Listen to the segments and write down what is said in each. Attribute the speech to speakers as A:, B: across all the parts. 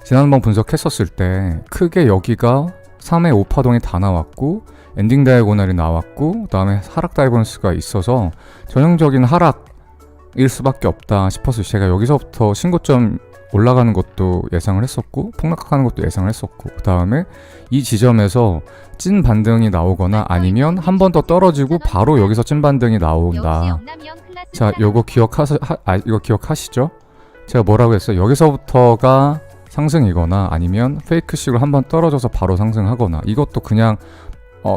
A: 지난번 분석했었을 때 크게 여기가 3의 5파동이 다 나왔고 엔딩 다이아고널이 나왔고 그 다음에 하락 다이버런스가 있어서 전형적인 하락일 수밖에 없다 싶어서 제가 여기서부터 신고점 올라가는 것도 예상을 했었고 폭락하는 것도 예상을 했었고 그 다음에 이 지점에서 찐 반등이 나오거나 아니면 한 번 더 떨어지고 바로 여기서 찐 반등이 나온다. 자, 이거 기억하시죠? 제가 뭐라고 했어요? 여기서부터가 상승이거나 아니면 페이크식으로 한 번 떨어져서 바로 상승하거나 이것도 그냥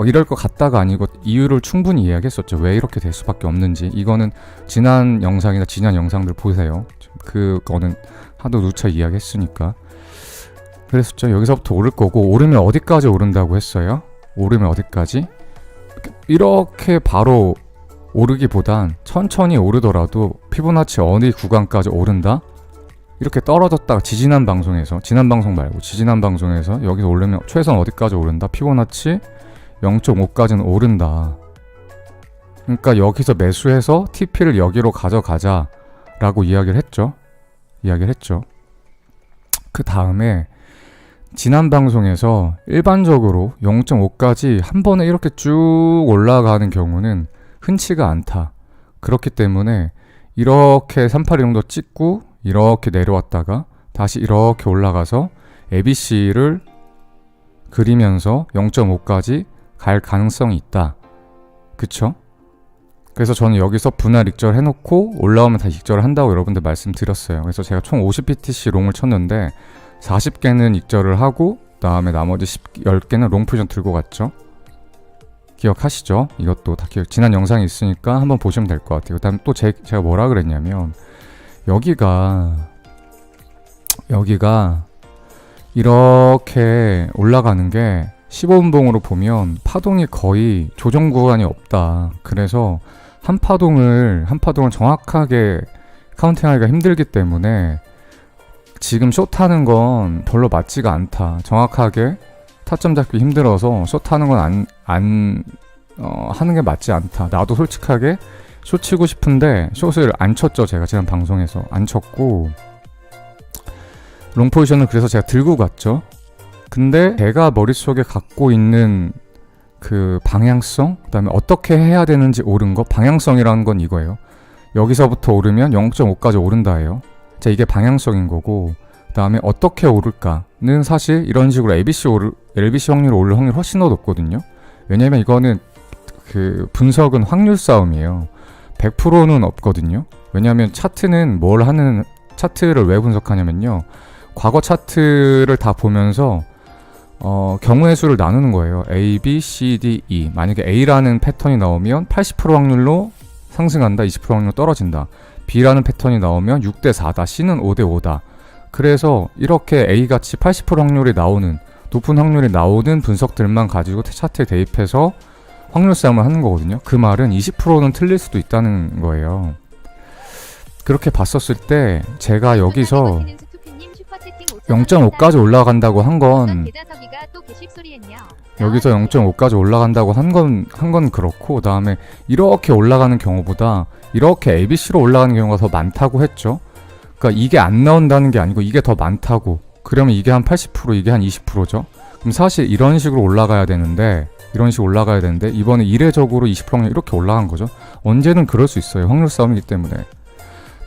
A: 이럴 것 같다가 아니고 이유를 충분히 이야기했었죠. 왜 이렇게 될 수밖에 없는지. 이거는 지난 영상이나 지난 영상들 보세요. 그거는 하도 누차 이야기했으니까. 그랬었죠. 여기서부터 오를 거고 오르면 어디까지 오른다고 했어요? 오르면 어디까지? 이렇게 바로 오르기보단 천천히 오르더라도 피보나치 어느 구간까지 오른다? 이렇게 떨어졌다가 지난 방송에서 지지난 방송에서 여기서 오르면 최선 어디까지 오른다? 피보나치 0.5까지는 오른다. 그러니까 여기서 매수해서 TP를 여기로 가져가자 라고 이야기를 했죠. 그 다음에 지난 방송에서 일반적으로 0.5까지 한 번에 이렇게 쭉 올라가는 경우는 흔치가 않다. 그렇기 때문에 이렇게 382 정도 찍고 이렇게 내려왔다가 다시 이렇게 올라가서 ABC를 그리면서 0.5까지 갈 가능성이 있다. 그쵸? 그래서 저는 여기서 분할 익절 해놓고 올라오면 다시 익절을 한다고 여러분들 말씀드렸어요. 그래서 제가 총 50BTC 롱을 쳤는데 40개는 익절을 하고 그 다음에 나머지 10개는 롱 포지션 들고 갔죠. 기억하시죠? 이것도 다 지난 영상이 있으니까 한번 보시면 될 것 같아요. 그 다음에 또 제가 뭐라 그랬냐면 여기가 이렇게 올라가는 게 15분봉으로 보면 파동이 거의 조정 구간이 없다. 그래서 한 파동을 정확하게 카운팅하기가 힘들기 때문에 지금 숏하는 건 별로 맞지가 않다. 정확하게 타점 잡기 힘들어서 숏하는 건 하는 게 맞지 않다. 나도 솔직하게 숏 치고 싶은데 숏을 안 쳤죠. 제가 지난 방송에서 안 쳤고 롱 포지션을 그래서 제가 들고 갔죠. 근데 제가 머릿속에 갖고 있는 그 방향성, 그 다음에 어떻게 해야 되는지 옳은 거, 방향성이라는 건 이거예요. 여기서부터 오르면 0.5까지 오른다예요. 자, 이게 방향성인 거고, 그 다음에 어떻게 오를까는 사실 이런 식으로 LBC 확률이 오를 확률이 훨씬 더 높거든요. 왜냐면 이거는 그 분석은 확률 싸움이에요. 100%는 없거든요. 왜냐면 차트를 왜 분석하냐면요. 과거 차트를 다 보면서 경우의 수를 나누는 거예요. A, B, C, D, E. 만약에 A라는 패턴이 나오면 80% 확률로 상승한다. 20% 확률로 떨어진다. B라는 패턴이 나오면 6대 4다. C는 5대 5다. 그래서 이렇게 A같이 80% 확률이 나오는 높은 확률이 나오는 분석들만 가지고 차트에 대입해서 확률 싸움을 하는 거거든요. 그 말은 20%는 틀릴 수도 있다는 거예요. 그렇게 봤었을 때 제가 여기서 0.5까지 올라간다고 한 건 여기서 0.5까지 올라간다고 한 건 그렇고 그 다음에 이렇게 올라가는 경우보다 이렇게 ABC로 올라가는 경우가 더 많다고 했죠. 그러니까 이게 안 나온다는 게 아니고 이게 더 많다고. 그러면 이게 한 80% 이게 한 20%죠. 그럼 사실 이런 식으로 올라가야 되는데 이번에 이례적으로 20% 확률 이렇게 올라간 거죠. 언제는 그럴 수 있어요. 확률 싸움이기 때문에.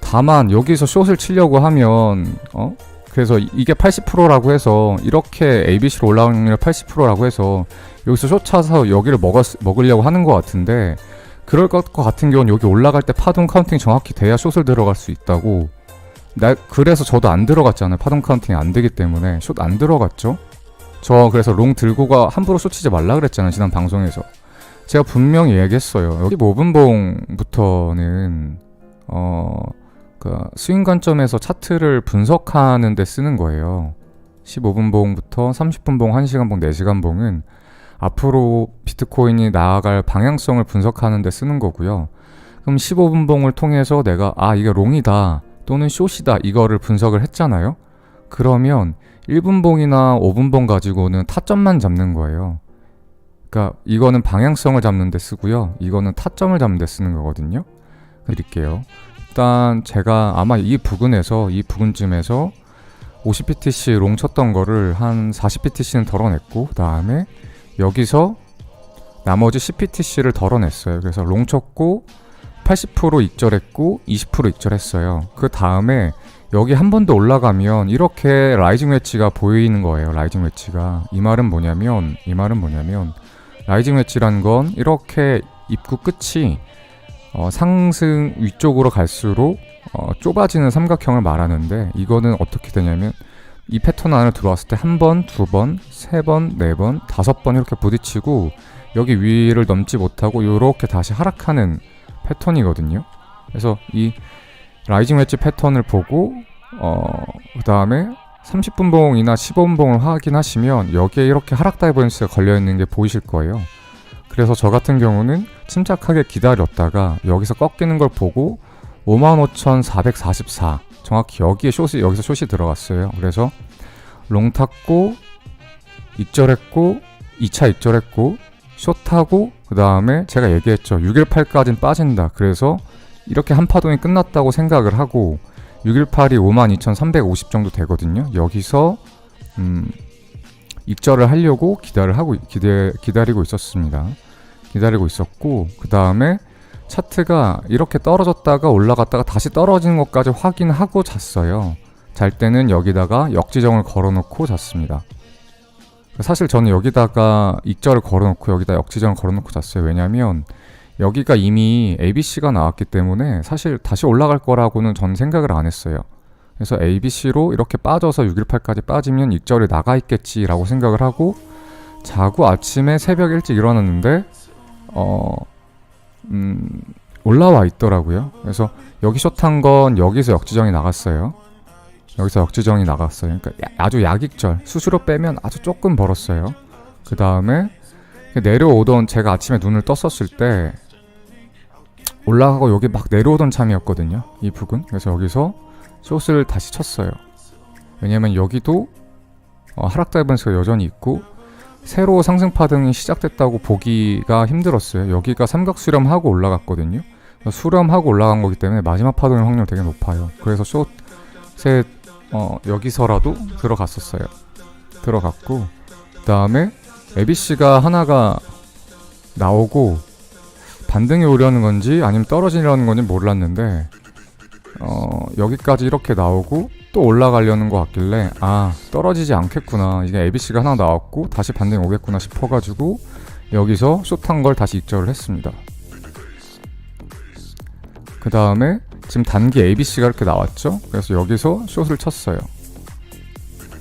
A: 다만 여기서 숏을 치려고 하면 그래서 이게 80%라고 해서 이렇게 ABC로 올라오는 확률이 80%라고 해서 여기서 숏 차서 여기를 먹으려고 하는 것 같은데 그럴 것 같은 경우는 여기 올라갈 때 파동 카운팅 정확히 돼야 숏을 들어갈 수 있다고. 그래서 저도 안 들어갔잖아요. 파동 카운팅이 안 되기 때문에 숏 안 들어갔죠. 저 그래서 롱 들고가 함부로 숏 치지 말라 그랬잖아요. 지난 방송에서 제가 분명히 얘기했어요. 여기 15분봉부터는 스윙 관점에서 차트를 분석하는 데 쓰는 거예요. 15분봉부터 30분봉, 1시간봉, 4시간봉은 앞으로 비트코인이 나아갈 방향성을 분석하는 데 쓰는 거고요. 그럼 15분봉을 통해서 내가 이게 롱이다 또는 숏이다 이거를 분석을 했잖아요. 그러면 1분봉이나 5분봉 가지고는 타점만 잡는 거예요. 그러니까 이거는 방향성을 잡는 데 쓰고요. 이거는 타점을 잡는 데 쓰는 거거든요. 드릴게요. 일단 제가 아마 이 부근쯤에서 50btc 롱 쳤던 거를 한 40btc는 덜어냈고, 그 다음에 여기서 나머지 10btc를 덜어냈어요. 그래서 롱 쳤고 80% 익절했고 20% 익절했어요. 그 다음에 여기 한 번 더 올라가면 이렇게 라이징 웨지가 보이는 거예요. 라이징 웨지가. 이 말은 뭐냐면 라이징 웨지란 건 이렇게 입구 끝이 상승 위쪽으로 갈수록 좁아지는 삼각형을 말하는데, 이거는 어떻게 되냐면 이 패턴 안으로 들어왔을 때 한 번, 두 번, 세 번, 네 번, 다섯 번 이렇게 부딪히고 여기 위를 넘지 못하고 이렇게 다시 하락하는 패턴이거든요. 그래서 이 라이징 웨지 패턴을 보고 그 다음에 30분봉이나 15분봉을 확인하시면 여기에 이렇게 하락 다이버전스가 걸려있는 게 보이실 거예요. 그래서 저 같은 경우는 침착하게 기다렸다가 여기서 꺾이는 걸 보고 55,444 정확히 여기서 숏이 들어갔어요. 그래서 롱 탔고 익절했고 2차 익절했고 숏하고, 그 다음에 제가 얘기했죠. 618까지는 빠진다. 그래서 이렇게 한 파동이 끝났다고 생각을 하고 618이 52,350 정도 되거든요. 여기서 익절을 하려고 기다리고 있었습니다. 기다리고 있었고, 그 다음에 차트가 이렇게 떨어졌다가 올라갔다가 다시 떨어지는 것까지 확인하고 잤어요. 잘 때는 여기다가 역지정을 걸어놓고 잤습니다. 사실 저는 여기다가 익절을 걸어놓고 여기다 역지정을 걸어놓고 잤어요. 왜냐면 여기가 이미 ABC가 나왔기 때문에 사실 다시 올라갈 거라고는 전 생각을 안 했어요. 그래서 ABC로 이렇게 빠져서 618까지 빠지면 익절이 나가 있겠지라고 생각을 하고 자고 아침에 새벽 일찍 일어났는데 올라와 있더라고요. 그래서 여기 숏한 건 여기서 역지정이 나갔어요. 그러니까 아주 약익절, 수수료 빼면 아주 조금 벌었어요. 그 다음에 내려오던, 제가 아침에 눈을 떴었을 때 올라가고 여기 막 내려오던 참이었거든요, 이 부근. 그래서 여기서 숏을 다시 쳤어요. 왜냐면 여기도 하락 다이버전스가 여전히 있고 새로 상승 파동이 시작됐다고 보기가 힘들었어요. 여기가 삼각 수렴하고 올라갔거든요. 수렴하고 올라간 거기 때문에 마지막 파동의 확률 되게 높아요. 그래서 숏에 여기서라도 들어갔었어요. 들어갔고, 그 다음에 ABC가 하나가 나오고 반등이 오려는 건지 아니면 떨어지려는 건지 몰랐는데 여기까지 이렇게 나오고 또 올라가려는 것 같길래 떨어지지 않겠구나, 이게 ABC가 하나 나왔고 다시 반등이 오겠구나 싶어가지고 여기서 숏한 걸 다시 익절을 했습니다. 그 다음에 지금 단기 ABC가 이렇게 나왔죠. 그래서 여기서 숏을 쳤어요.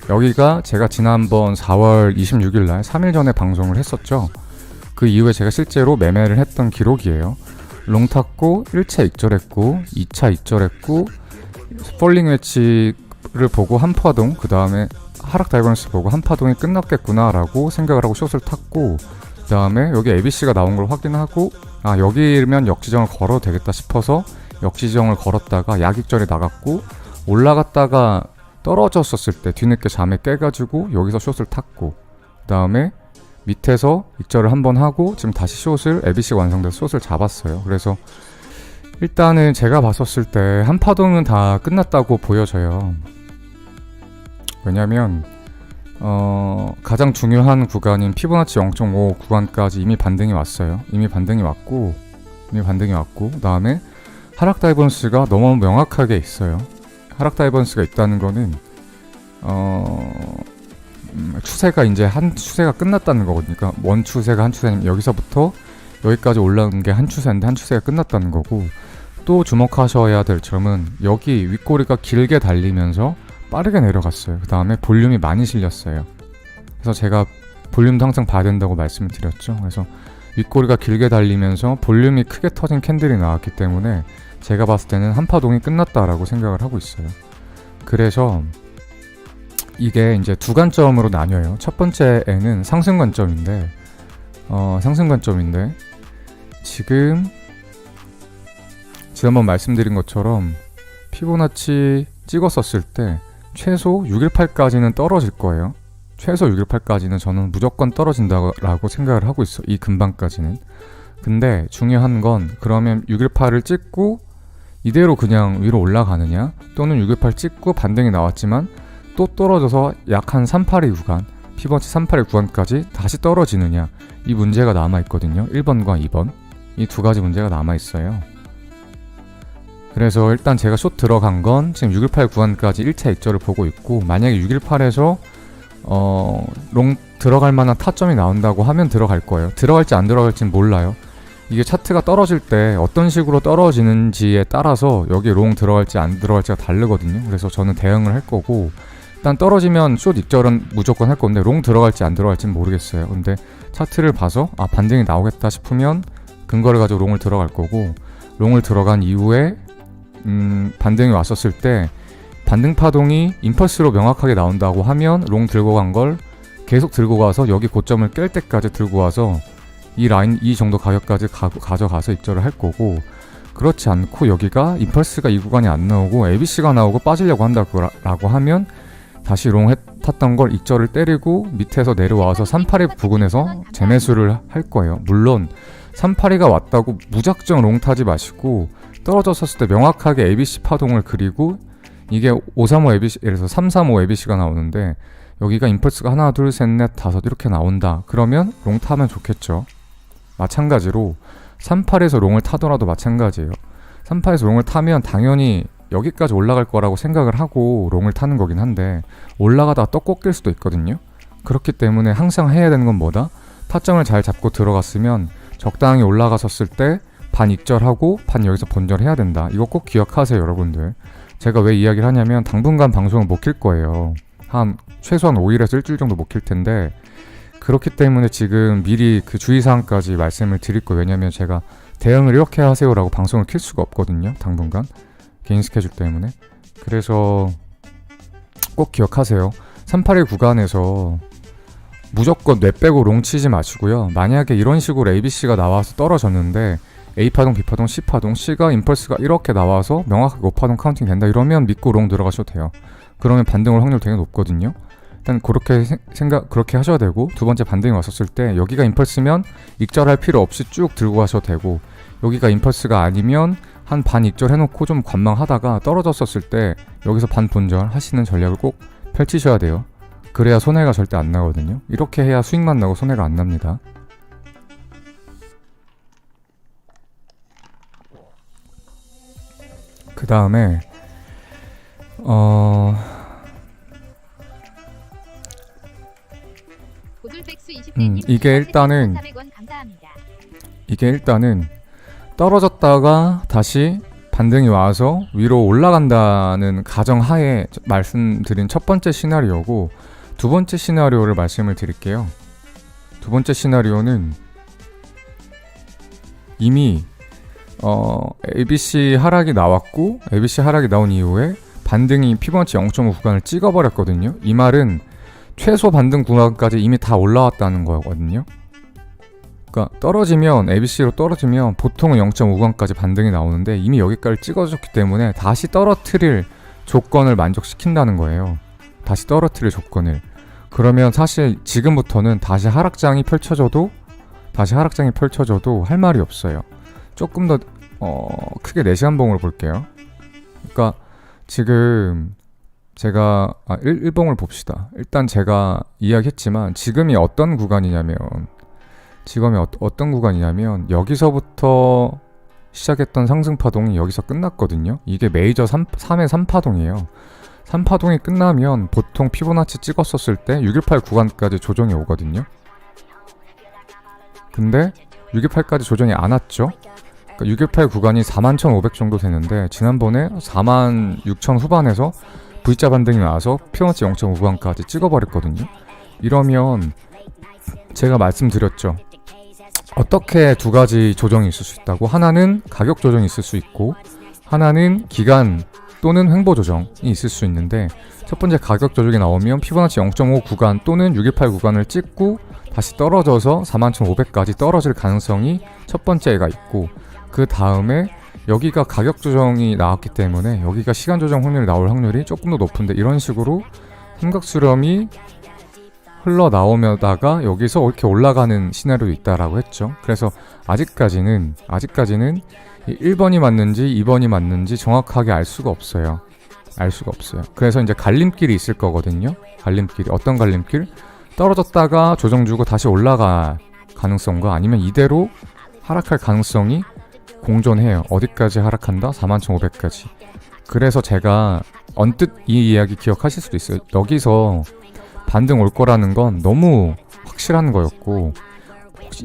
A: 여기가 제가 지난번 4월 26일 날 3일 전에 방송을 했었죠. 그 이후에 제가 실제로 매매를 했던 기록이에요. 롱 탔고 1차 익절했고 2차 익절했고 폴링 웨지를 보고 한 파동, 그 다음에 하락 다이버전스 보고 한 파동이 끝났겠구나 라고 생각을 하고 숏을 탔고, 그 다음에 여기 ABC가 나온 걸 확인하고 여기면 역지정을 걸어도 되겠다 싶어서 역지정을 걸었다가 약익절이 나갔고, 올라갔다가 떨어졌었을 때 뒤늦게 잠에 깨가지고 여기서 숏을 탔고, 그 다음에 밑에서 익절을 한번 하고 지금 다시 숏을 ABC가 완성돼서 숏을 잡았어요. 그래서 일단은 제가 봤었을 때 한 파동은 다 끝났다고 보여져요. 왜냐면 가장 중요한 구간인 피보나치 0.5 구간까지 이미 반등이 왔어요. 이미 반등이 왔고 그 다음에 하락 다이버전스가 너무 명확하게 있어요. 하락 다이버전스가 있다는 거는 추세가 이제 한 추세가 끝났다는 거거든요. 그러니까 원 추세가 한 추세면 여기서부터 여기까지 올라온 게 한 추세인데 한 추세가 끝났다는 거고, 또 주목하셔야 될 점은 여기 윗꼬리가 길게 달리면서 빠르게 내려갔어요. 그 다음에 볼륨이 많이 실렸어요. 그래서 제가 볼륨도 항상 봐야 된다고 말씀을 드렸죠. 그래서 윗꼬리가 길게 달리면서 볼륨이 크게 터진 캔들이 나왔기 때문에 제가 봤을 때는 한 파동이 끝났다라고 생각을 하고 있어요. 그래서 이게 이제 두 관점으로 나뉘어요. 첫 번째에는 상승 관점인데 지금 지난번 말씀드린 것처럼 피보나치 찍었었을 때 최소 618까지는 떨어질 거예요. 최소 618까지는 저는 무조건 떨어진다고 생각을 하고 있어. 이 근방까지는. 근데 중요한 건 그러면 618을 찍고 이대로 그냥 위로 올라가느냐, 또는 618 찍고 반등이 나왔지만 또 또 떨어져서 약 한 382 구간, 피보나치 382 구간까지 다시 떨어지느냐, 이 문제가 남아있거든요. 1번과 2번 이 두 가지 문제가 남아있어요. 그래서 일단 제가 숏 들어간 건 지금 618 구간까지 1차 익절을 보고 있고, 만약에 618에서 롱 들어갈 만한 타점이 나온다고 하면 들어갈 거예요. 들어갈지 안 들어갈지는 몰라요. 이게 차트가 떨어질 때 어떤 식으로 떨어지는지에 따라서 여기 롱 들어갈지 안 들어갈지가 다르거든요. 그래서 저는 대응을 할 거고, 일단 떨어지면 숏 익절은 무조건 할 건데 롱 들어갈지 안 들어갈지는 모르겠어요. 근데 차트를 봐서 반등이 나오겠다 싶으면 근거를 가지고 롱을 들어갈 거고, 롱을 들어간 이후에 반등이 왔었을 때 반등 파동이 임펄스로 명확하게 나온다고 하면 롱 들고 간 걸 계속 들고 가서 여기 고점을 깰 때까지 들고 와서 이 라인, 이 정도 가격까지 가져가서 익절을 할 거고, 그렇지 않고 여기가 임펄스가 이 구간이 안 나오고 ABC가 나오고 빠지려고 한다고 하면 다시 롱 탔던 걸 익절을 때리고 밑에서 내려와서 382 부근에서 재매수를 할 거예요. 물론 382가 왔다고 무작정 롱 타지 마시고, 떨어졌을 때 명확하게 ABC 파동을 그리고, 이게 535 ABC, 예를 들어서 335 ABC가 나오는데 여기가 임펄스가 하나 둘 셋 넷 다섯 이렇게 나온다. 그러면 롱 타면 좋겠죠. 마찬가지로 38에서 롱을 타더라도 마찬가지예요. 38에서 롱을 타면 당연히 여기까지 올라갈 거라고 생각을 하고 롱을 타는 거긴 한데, 올라가다가 또 꺾일 수도 있거든요. 그렇기 때문에 항상 해야 되는 건 뭐다? 타점을 잘 잡고 들어갔으면 적당히 올라갔었을 때 반 익절하고 반 여기서 본절해야 된다. 이거 꼭 기억하세요, 여러분들. 제가 왜 이야기를 하냐면 당분간 방송을 못 킬 거예요. 한 최소한 5일에서 일주일 정도 못 킬 텐데, 그렇기 때문에 지금 미리 그 주의사항까지 말씀을 드릴 거예요. 왜냐면 제가 대응을 이렇게 하세요라고 방송을 킬 수가 없거든요, 당분간. 개인 스케줄 때문에. 그래서 꼭 기억하세요. 381 구간에서 무조건 뇌 빼고 롱 치지 마시고요. 만약에 이런 식으로 ABC가 나와서 떨어졌는데 A파동, B파동, C파동, C가 임펄스가 이렇게 나와서 명확하게 5파동 카운팅 된다, 이러면 믿고 롱 들어가셔도 돼요. 그러면 반등 올 확률 되게 높거든요. 일단 그렇게 하셔야 되고, 두 번째 반등이 왔었을 때 여기가 임펄스면 익절할 필요 없이 쭉 들고 가셔도 되고, 여기가 임펄스가 아니면 한 반 익절 해놓고 좀 관망하다가 떨어졌었을 때 여기서 반 본절 하시는 전략을 꼭 펼치셔야 돼요. 그래야 손해가 절대 안 나거든요. 이렇게 해야 수익만 나고 손해가 안 납니다. 그 다음에 이게 일단은 떨어졌다가 다시 반등이 와서 위로 올라간다는 가정하에 말씀드린 첫 번째 시나리오고, 두 번째 시나리오를 말씀을 드릴게요. 두 번째 시나리오는 이미 ABC 하락이 나왔고, ABC 하락이 나온 이후에 반등이 피보나치 0.5 구간을 찍어버렸거든요. 이 말은 최소 반등 구간까지 이미 다 올라왔다는 거거든요. 그러니까 떨어지면, ABC로 떨어지면 보통은 0.5 구간까지 반등이 나오는데 이미 여기까지 찍어줬기 때문에 다시 떨어뜨릴 조건을 만족시킨다는 거예요. 다시 떨어뜨릴 조건을. 그러면 사실 지금부터는 다시 하락장이 펼쳐져도 할 말이 없어요. 조금 더 크게 4시간 봉으로 볼게요. 그러니까 지금 제가 1봉을 봅시다. 일단 제가 이야기했지만 지금이 어떤 구간이냐면 여기서부터 시작했던 상승파동이 여기서 끝났거든요. 이게 메이저 3의 3파동이에요. 3파동이 끝나면 보통 피보나치 찍었었을 때 618 구간까지 조정이 오거든요. 근데 618까지 조정이 안 왔죠. 그러니까 618 구간이 41,500 정도 되는데 지난번에 46,000 후반에서 V자 반등이 와서 피보나치 0.5 구간까지 찍어버렸거든요. 이러면 제가 말씀드렸죠. 어떻게 두 가지 조정이 있을 수 있다고. 하나는 가격 조정이 있을 수 있고, 하나는 기간 또는 횡보 조정이 있을 수 있는데, 첫 번째 가격 조정이 나오면 피보나치 0.5 구간 또는 618 구간을 찍고 다시 떨어져서 41,500까지 떨어질 가능성이 첫 번째가 있고, 그 다음에 여기가 가격 조정이 나왔기 때문에 여기가 시간 조정 확률이 나올 확률이 조금 더 높은데, 이런 식으로 삼각수렴이 흘러나오다가 여기서 이렇게 올라가는 시나리오도 있다라고 했죠. 그래서 아직까지는 1번이 맞는지 2번이 맞는지 정확하게 알 수가 없어요. 알 수가 없어요. 그래서 이제 갈림길이 있을 거거든요. 갈림길이 어떤 갈림길? 떨어졌다가 조정 주고 다시 올라갈 가능성과 아니면 이대로 하락할 가능성이 공존해요. 어디까지 하락한다? 41,500까지. 그래서 제가 언뜻 이 이야기 기억하실 수도 있어요. 여기서 반등 올 거라는 건 너무 확실한 거였고,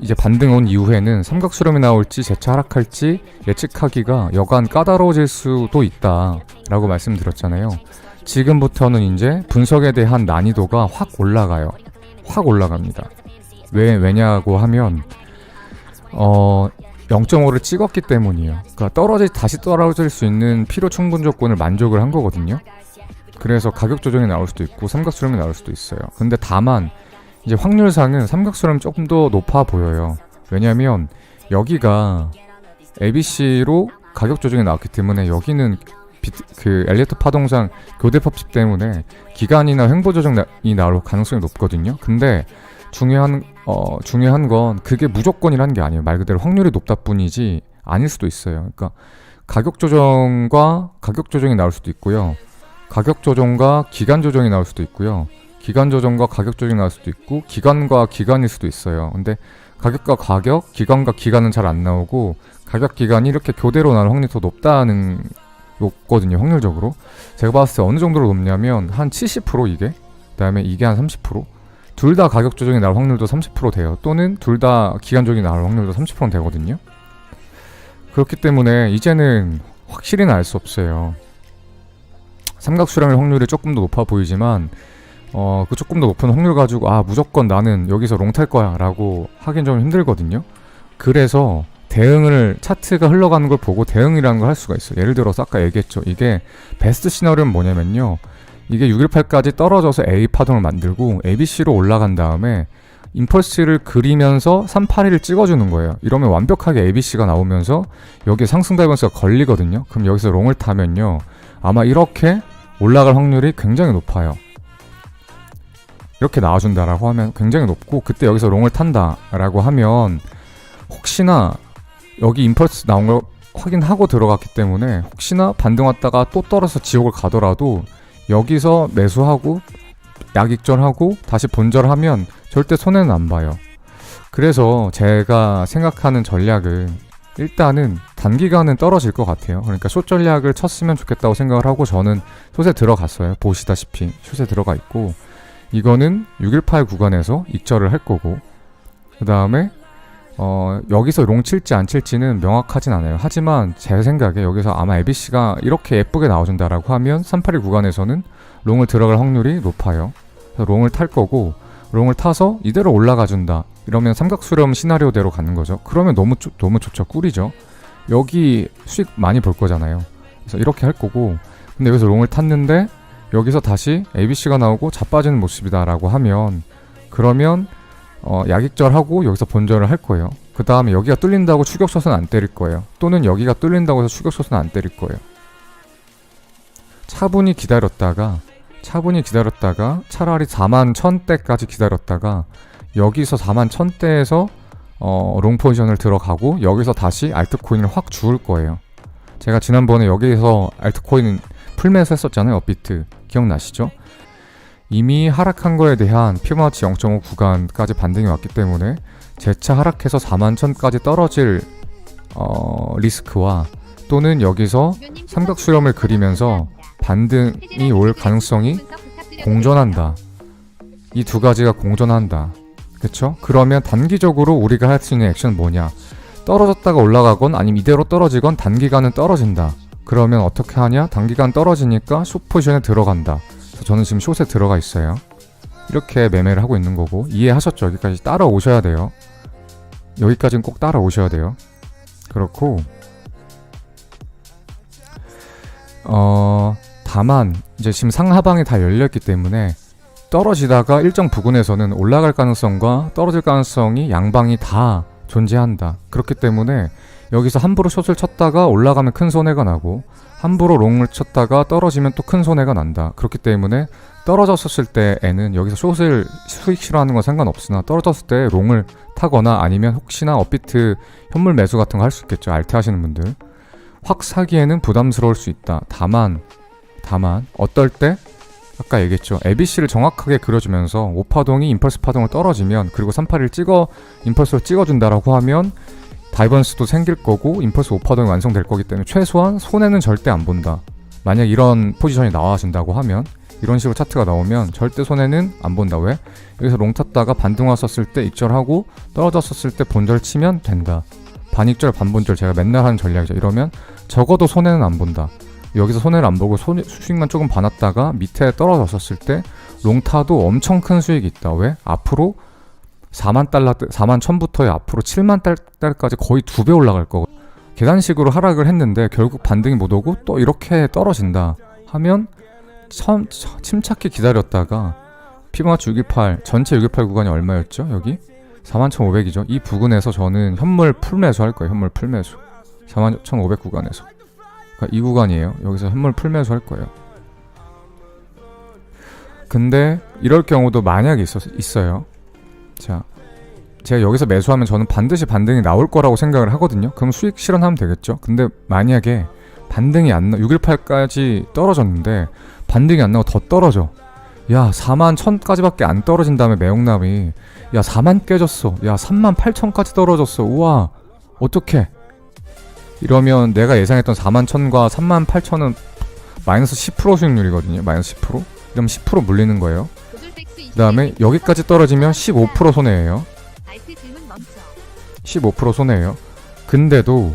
A: 이제 반등 온 이후에는 삼각수렴이 나올지 재차 하락할지 예측하기가 여간 까다로워질 수도 있다 라고 말씀드렸잖아요. 지금부터는 이제 분석에 대한 난이도가 확 올라가요. 확 올라갑니다. 왜냐고 하면 0.5를 찍었기 때문이에요. 그러니까 다시 떨어질 수 있는 필요 충분 조건을 만족을 한 거거든요. 그래서 가격 조정이 나올 수도 있고 삼각수렴이 나올 수도 있어요. 근데 다만 이제 확률상은 삼각수렴이 조금 더 높아 보여요. 왜냐면 여기가 ABC로 가격 조정이 나왔기 때문에 여기는 엘리어트 파동상 교대 법칙 때문에 기간이나 횡보 조정이 나올 가능성이 높거든요. 근데 중요한 건 그게 무조건이라는 게 아니에요. 말 그대로 확률이 높다 뿐이지 아닐 수도 있어요. 그러니까 가격 조정과 가격 조정이 나올 수도 있고요. 가격 조정과 기간 조정이 나올 수도 있고요. 기간 조정과 가격 조정이 나올 수도 있고 기간과 기간일 수도 있어요. 근데 가격과 가격, 기간과 기간은 잘 안 나오고 가격 기간이 이렇게 교대로 나올 확률이 더 높거든요. 확률적으로. 제가 봤을 때 어느 정도로 높냐면 한 70% 이게, 그 다음에 이게 한 30%, 둘 다 가격 조정이 나올 확률도 30% 돼요. 또는 둘 다 기간 조정이 나올 확률도 30% 되거든요. 그렇기 때문에 이제는 확실히는 알 수 없어요. 삼각수렴의 확률이 조금 더 높아 보이지만 그 조금 더 높은 확률 가지고 무조건 나는 여기서 롱 탈 거야 라고 하긴 좀 힘들거든요. 그래서 대응을, 차트가 흘러가는 걸 보고 대응이라는 걸 할 수가 있어요. 예를 들어서 아까 얘기했죠. 이게 베스트 시나리오는 뭐냐면요, 이게 618까지 떨어져서 A 파동을 만들고 ABC로 올라간 다음에 임펄스를 그리면서 381을 찍어주는 거예요. 이러면 완벽하게 ABC가 나오면서 여기에 상승 다이버스가 걸리거든요. 그럼 여기서 롱을 타면요, 아마 이렇게 올라갈 확률이 굉장히 높아요. 이렇게 나와준다라고 하면 굉장히 높고, 그때 여기서 롱을 탄다라고 하면 혹시나 여기 임펄스 나온 걸 확인하고 들어갔기 때문에 혹시나 반등 왔다가 또 떨어져서 지옥을 가더라도 여기서 매수하고 약익절하고 다시 본절하면 절대 손해는 안 봐요. 그래서 제가 생각하는 전략은 일단은 단기간은 떨어질 것 같아요. 그러니까 숏 전략을 쳤으면 좋겠다고 생각을 하고 저는 숏에 들어갔어요. 보시다시피 숏에 들어가 있고, 이거는 618 구간에서 익절을 할 거고, 그 다음에 여기서 롱 칠지 안 칠지는 명확하진 않아요. 하지만 제 생각에 여기서 아마 ABC가 이렇게 예쁘게 나와준다라고 하면 381 구간에서는 롱을 들어갈 확률이 높아요. 그래서 롱을 탈 거고, 롱을 타서 이대로 올라가준다 이러면 삼각수렴 시나리오대로 가는 거죠. 그러면 너무 좋죠. 꿀이죠. 여기 수익 많이 볼 거잖아요. 그래서 이렇게 할 거고, 근데 여기서 롱을 탔는데 여기서 다시 ABC가 나오고 자빠지는 모습이다 라고 하면, 그러면 약익절하고 여기서 본절을 할 거예요. 그 다음에 여기가 뚫린다고 추격샷은 안 때릴 거예요. 또는 여기가 뚫린다고 해서 추격샷은 안 때릴 거예요. 차분히 기다렸다가 차라리 41,000대까지 기다렸다가 여기서 41,000대에서 롱 포지션을 들어가고 여기서 다시 알트코인을 확 주울 거예요. 제가 지난번에 여기서 알트코인 풀매수 했었잖아요. 업비트 기억나시죠? 이미 하락한 거에 대한 피보나치 0.5 구간까지 반등이 왔기 때문에 재차 하락해서 41,000까지 떨어질 리스크와, 또는 여기서 삼각수렴을 그리면서 반등이 올 가능성이 공존한다. 이 두 가지가 공존한다. 그쵸? 그러면 단기적으로 우리가 할 수 있는 액션은 뭐냐? 떨어졌다가 올라가건 아니면 이대로 떨어지건 단기간은 떨어진다. 그러면 어떻게 하냐? 단기간 떨어지니까 숏 포지션에 들어간다. 그래서 저는 지금 숏에 들어가 있어요. 이렇게 매매를 하고 있는 거고, 이해하셨죠? 여기까지 따라오셔야 돼요. 여기까지는 꼭 따라오셔야 돼요. 그렇고 다만 이제 지금 상하방이 다 열렸기 때문에 떨어지다가 일정 부근에서는 올라갈 가능성과 떨어질 가능성이 양방이 다 존재한다. 그렇기 때문에 여기서 함부로 숏을 쳤다가 올라가면 큰 손해가 나고, 함부로 롱을 쳤다가 떨어지면 또 큰 손해가 난다. 그렇기 때문에 떨어졌을 때에는 여기서 숏을 수익 실현하는 건 상관없으나 떨어졌을 때 롱을 타거나 아니면 혹시나 업비트 현물 매수 같은 거 할 수 있겠죠. 알트 하시는 분들. 확 사기에는 부담스러울 수 있다. 다만 다만 어떨 때 아까 얘기했죠. ABC를 정확하게 그려주면서 5파동이 임펄스 파동을 떨어지면 그리고 381 임펄스로 찍어준다라고 하면 다이버넌스도 생길 거고 임펄스 5파동이 완성될 거기 때문에 최소한 손해는 절대 안 본다. 만약 이런 포지션이 나와준다고 하면 이런 식으로 차트가 나오면 절대 손해는 안 본다. 왜? 여기서 롱 탔다가 반등 왔었을 때 익절하고 떨어졌었을 때 본절 치면 된다. 반익절 반본절 제가 맨날 하는 전략이죠. 이러면 적어도 손해는 안 본다. 여기서 손해를 안 보고 수익만 조금 봐놨다가 밑에 떨어졌었을 때 롱타도 엄청 큰 수익이 있다. 왜? 앞으로 4만 달러, 4만 1000부터의 앞으로 7만 달러까지 거의 2배 올라갈 거고 계단식으로 하락을 했는데 결국 반등이 못 오고 또 이렇게 떨어진다 하면 침착히 기다렸다가 피보나치 618 전체 618 구간이 얼마였죠? 여기 41,500이죠. 이 부근에서 저는 현물 풀매수 할 거예요. 현물 풀매수 41,500 구간에서 그러니까 이 구간이에요. 여기서 현물 풀매수 할 거예요. 근데 이럴 경우도 만약에 있어요. 자, 제가 여기서 매수하면 저는 반드시 반등이 나올 거라고 생각을 하거든요. 그럼 수익 실현하면 되겠죠. 근데 만약에 반등이 안 나, 618까지 떨어졌는데 반등이 안 나고 더 떨어져. 야, 4만 1000까지밖에 안 떨어진 다음에 매용남이 야, 4만 깨졌어. 야, 3만 8천까지 떨어졌어. 우와, 어떡해. 이러면 내가 예상했던 4만 1000과 3만 8천은 마이너스 10% 수익률이거든요. 마이너스 10%. 그럼 10% 물리는 거예요. 그 다음에 여기까지 떨어지면 15% 손해예요. 15% 손해예요. 그런데도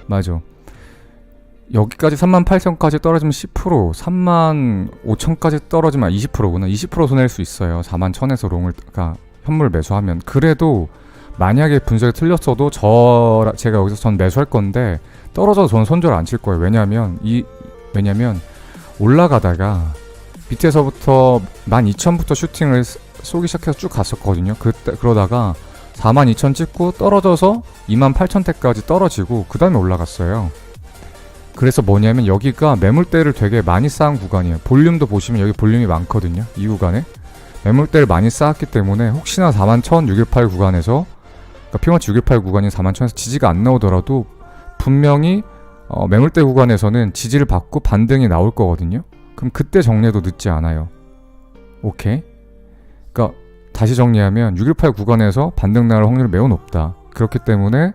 A: 맞아. 여기까지 38,000까지 떨어지면 10%, 35,000까지 떨어지면 20%구나. 20% 손해일 수 있어요. 41,000에서 그러니까 현물 매수하면. 그래도 만약에 분석이 틀렸어도 제가 여기서 전 매수할 건데 떨어져도 저는 손절 안 칠 거예요. 왜냐면 올라가다가 밑에서부터 12,000부터 슈팅을 쏘기 시작해서 쭉 갔었거든요. 그러다가 42,000 찍고 떨어져서 28,000대까지 떨어지고 그 다음에 올라갔어요. 그래서 뭐냐면 여기가 매물대를 되게 많이 쌓은 구간이에요. 볼륨도 보시면 여기 볼륨이 많거든요. 이 구간에 매물대를 많이 쌓았기 때문에 혹시나 41,618 구간에서 그러니까 피보나치 618 구간인 41,000에서 지지가 안 나오더라도 분명히 매물대 구간에서는 지지를 받고 반등이 나올 거거든요. 그럼 그때 정리해도 늦지 않아요. 오케이? 그러니까 다시 정리하면 618 구간에서 반등 나올 확률이 매우 높다. 그렇기 때문에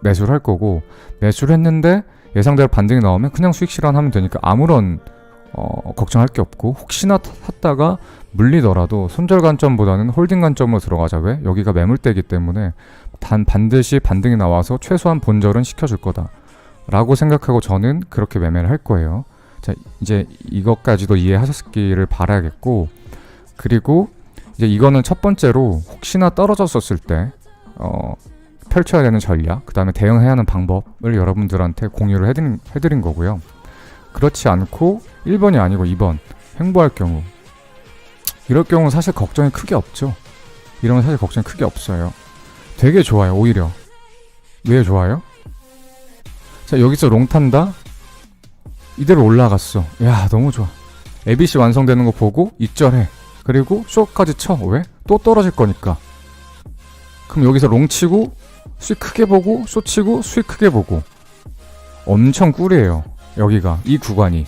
A: 매수를 할 거고 매수를 했는데 예상대로 반등이 나오면 그냥 수익 실현하면 되니까 아무런 걱정할 게 없고 혹시나 샀다가 물리더라도 손절 관점보다는 홀딩 관점으로 들어가자. 왜? 여기가 매물대이기 때문에 반드시 반등이 나와서 최소한 본절은 시켜줄 거다 라고 생각하고 저는 그렇게 매매를 할 거예요. 자, 이제 이것까지도 이해하셨기를 바라겠고, 그리고 이제 이거는 첫 번째로 혹시나 떨어졌었을 때 펼쳐야 되는 전략, 그 다음에 대응해야 하는 방법을 여러분들한테 공유를 해드린 거고요. 그렇지 않고 1번이 아니고 2번 횡보할 경우, 이럴 경우는 사실 걱정이 크게 없죠. 이러면 사실 걱정이 크게 없어요. 되게 좋아요. 오히려. 왜 좋아요? 자, 여기서 롱 탄다? 이대로 올라갔어. 야, 너무 좋아. ABC 완성되는 거 보고 익절해. 그리고 숏까지 쳐. 왜? 또 떨어질 거니까. 그럼 여기서 롱 치고 수익 크게 보고 숏 치고 수익 크게 보고. 엄청 꿀이에요. 여기가 이 구간이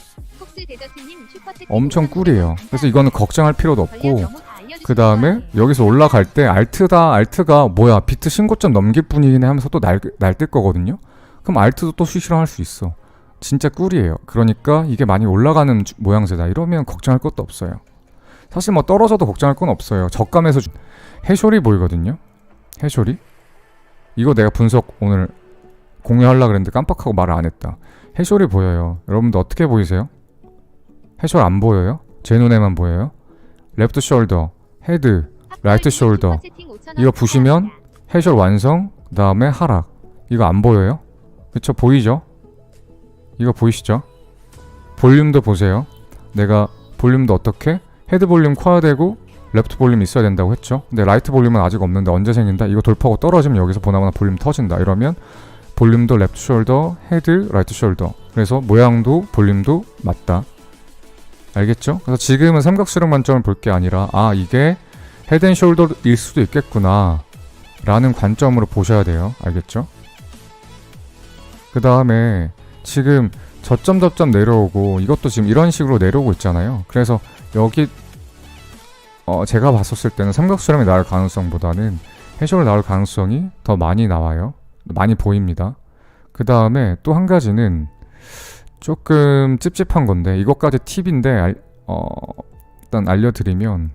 A: 엄청 꿀이에요. 그래서 이거는 걱정할 필요도 없고, 그 다음에 여기서 올라갈 때 알트가 뭐야 비트 신고점 넘길 뿐이긴 해 하면서 또 날뛸 거거든요. 그럼 알트도 또 수익 실현할 수 있어. 진짜 꿀이에요. 그러니까 이게 많이 올라가는 모양새다 이러면 걱정할 것도 없어요. 사실 뭐 떨어져도 걱정할 건 없어요. 저감에서 해쇼리 보이거든요. 해쇼리 이거 내가 분석 오늘 공유하려고 그랬는데 깜빡하고 말을 안 했다. 해쇼리 보여요. 여러분들 어떻게 보이세요? 해쇼리 안 보여요? 제 눈에만 보여요? 레프트 숄더, 헤드, 라이트 숄더 이거 보시면 해쇼리 완성, 그 다음에 하락. 이거 안 보여요? 그쵸? 보이죠? 이거 보이시죠? 볼륨도 보세요. 내가 볼륨도 어떻게? 헤드 볼륨 커야 되고 레프트 볼륨 있어야 된다고 했죠. 근데 라이트 볼륨은 아직 없는데 언제 생긴다? 이거 돌파하고 떨어지면 여기서 보나마나 볼륨 터진다. 이러면 볼륨도 레프트 숄더, 헤드, 라이트 숄더. 그래서 모양도 볼륨도 맞다. 알겠죠? 그래서 지금은 삼각수력 만점을 볼 게 아니라 이게 헤드 앤 숄더일 수도 있겠구나 라는 관점으로 보셔야 돼요. 알겠죠? 그 다음에 지금 저점 내려오고 이것도 지금 이런 식으로 내려오고 있잖아요. 그래서 여기 제가 봤었을 때는 삼각수렴이 나올 가능성보다는 해쇼를 나올 가능성이 더 많이 나와요. 많이 보입니다. 그 다음에 또 한 가지는 조금 찝찝한 건데 이것까지 팁인데 일단 알려드리면,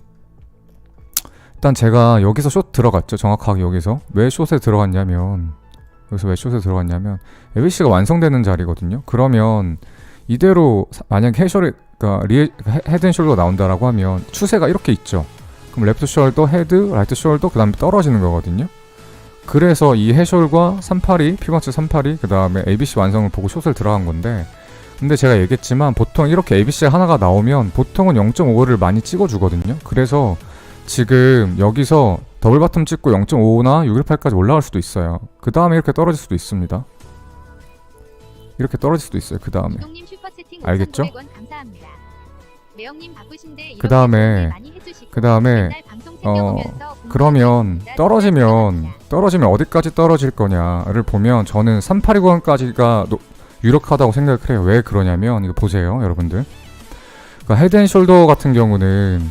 A: 일단 제가 여기서 숏 들어갔죠. 정확하게 여기서 왜 숏에 들어갔냐면 ABC가 완성되는 자리거든요. 그러면 이대로 만약 해셜이 그러니까 헤드앤숄더가 나온다라고 하면 추세가 이렇게 있죠. 그럼 레프트 숄더, 헤드, 라이트 숄더, 그 다음에 떨어지는 거거든요. 그래서 이 해숄과 382, 피보나치 382, 그 다음에 ABC 완성을 보고 숏을 들어간 건데, 근데 제가 얘기했지만 보통 이렇게 ABC가 하나가 나오면 보통은 0.5를 많이 찍어주거든요. 그래서 지금 여기서 더블 바텀 찍고 0.55나 618까지 올라갈 수도 있어요. 그 다음에 이렇게 떨어질 수도 있습니다. 이렇게 떨어질 수도 있어요. 그 다음에. 알겠죠? 그 다음에 그러면 떨어지면 어디까지 떨어질 거냐를 보면 저는 382 구간까지가 유력하다고 생각을 해요. 왜 그러냐면 이거 보세요, 여러분들. 그러니까 헤드앤숄더 같은 경우는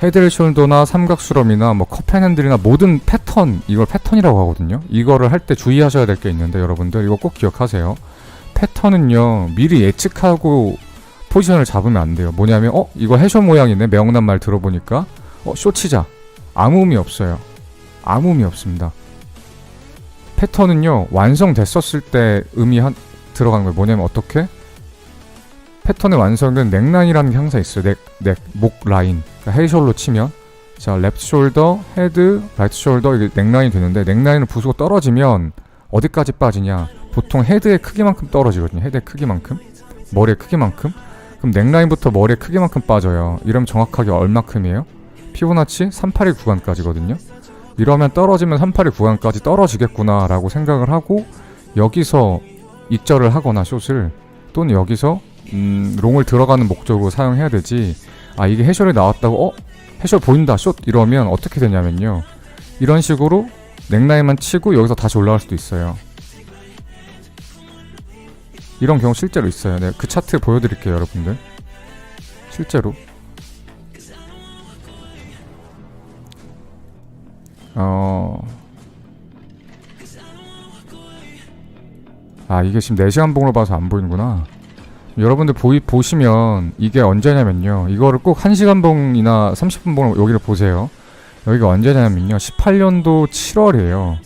A: 헤드앤숄더나 삼각수렴이나 뭐 컵앤핸들이나 모든 패턴, 이걸 패턴이라고 하거든요. 이거를 할 때 주의하셔야 될 게 있는데 여러분들 이거 꼭 기억하세요. 패턴은요 미리 예측하고 포지션을 잡으면 안 돼요. 뭐냐면 이거 해쇼 모양이네. 명난 말 들어보니까 쇼 치자. 아무 의미 없어요. 아무 의미 없습니다. 패턴은요 완성됐었을 때 들어간 거예요. 뭐냐면 어떻게? 패턴의 완성은 넥라인이라는 게 항상 있어요. 목 라인. 그러니까 헤이숄로 치면 자 레프트 숄더, 헤드, 라이트 숄더 이게 넥라인이 되는데 넥라인을 부수고 떨어지면 어디까지 빠지냐? 보통 헤드의 크기만큼 떨어지거든요. 헤드의 크기만큼, 머리의 크기만큼. 그럼 넥라인부터 머리의 크기만큼 빠져요. 이러면 정확하게 얼마큼이에요? 피보나치 382 구간까지거든요. 이러면 떨어지면 382 구간까지 떨어지겠구나 라고 생각을 하고 여기서 익절을 하거나 숏을, 또는 여기서 롱을 들어가는 목적으로 사용해야 되지. 이게 해셜이 나왔다고 해셜 보인다 숏 이러면 어떻게 되냐면요, 이런 식으로 넥라인만 치고 여기서 다시 올라갈 수도 있어요. 이런 경우 실제로 있어요. 네, 그 차트 보여드릴게요, 여러분들. 실제로 이게 지금 4시간 봉으로 봐서 안 보이는구나. 여러분들 보시면 이게 언제냐면요, 이거를 꼭 1시간 봉이나 30분 봉으로 여기를 보세요. 여기가 언제냐면요 18년도 7월이에요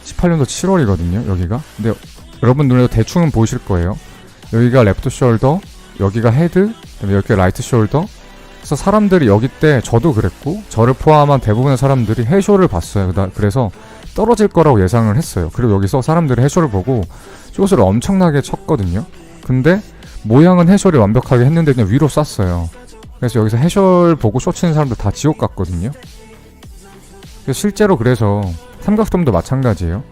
A: 18년도 7월이거든요 여기가. 근데 여러분 눈에도 대충은 보이실 거예요. 여기가 레프트 숄더, 여기가 헤드, 그다음에 여기가 라이트 숄더. 그래서 사람들이 여기 때 저도 그랬고 저를 포함한 대부분의 사람들이 해쇼를 봤어요. 그래서 떨어질 거라고 예상을 했어요. 그리고 여기서 사람들이 해쇼를 보고 숏을 엄청나게 쳤거든요. 근데 모양은 해쇼를 완벽하게 했는데 그냥 위로 쐈어요. 그래서 여기서 해쇼를 보고 숏 치는 사람들 다 지옥 갔거든요. 실제로 그래서 삼각수렴도 마찬가지예요.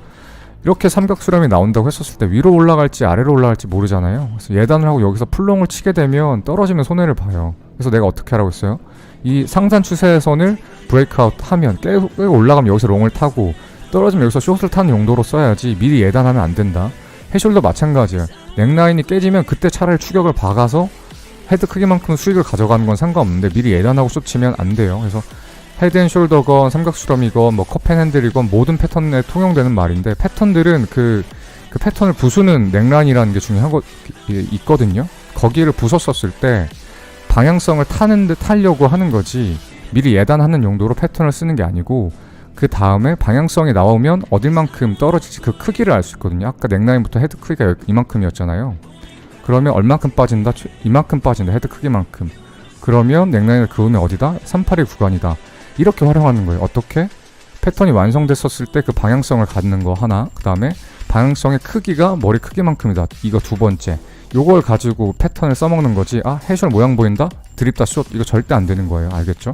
A: 이렇게 삼각수렴이 나온다고 했었을 때 위로 올라갈지 아래로 올라갈지 모르잖아요. 그래서 예단을 하고 여기서 풀롱을 치게 되면 떨어지면 손해를 봐요. 그래서 내가 어떻게 하라고 했어요? 이 상단 추세선을 브레이크아웃 하면 깨고 올라가면 여기서 롱을 타고 떨어지면 여기서 숏을 타는 용도로 써야지 미리 예단하면 안 된다. 해숄도 마찬가지예요. 넥라인이 깨지면 그때 차라리 추격을 박아서 헤드 크기만큼 수익을 가져가는 건 상관없는데 미리 예단하고 숏 치면 안 돼요. 그래서 헤드앤숄더건 삼각수렴이건 뭐 컵앤핸들이건 모든 패턴에 통용되는 말인데, 패턴들은 그 패턴을 부수는 넥라인이라는 게 중요한 거 있거든요. 거기를 부쉈었을 때 방향성을 타려고 하는 거지 미리 예단하는 용도로 패턴을 쓰는 게 아니고, 그 다음에 방향성이 나오면 어딜만큼 떨어질지 그 크기를 알 수 있거든요. 아까 넥라인부터 헤드 크기가 이만큼이었잖아요. 그러면 얼만큼 빠진다? 이만큼 빠진다. 헤드 크기만큼. 그러면 넥라인을 그으면 어디다? 382 구간이다. 이렇게 활용하는 거예요. 어떻게? 패턴이 완성됐었을 때 그 방향성을 갖는 거 하나, 그 다음에 방향성의 크기가 머리 크기만큼이다. 이거 두 번째. 요걸 가지고 패턴을 써먹는 거지. 해셜 모양 보인다? 드립다 숏. 이거 절대 안 되는 거예요. 알겠죠?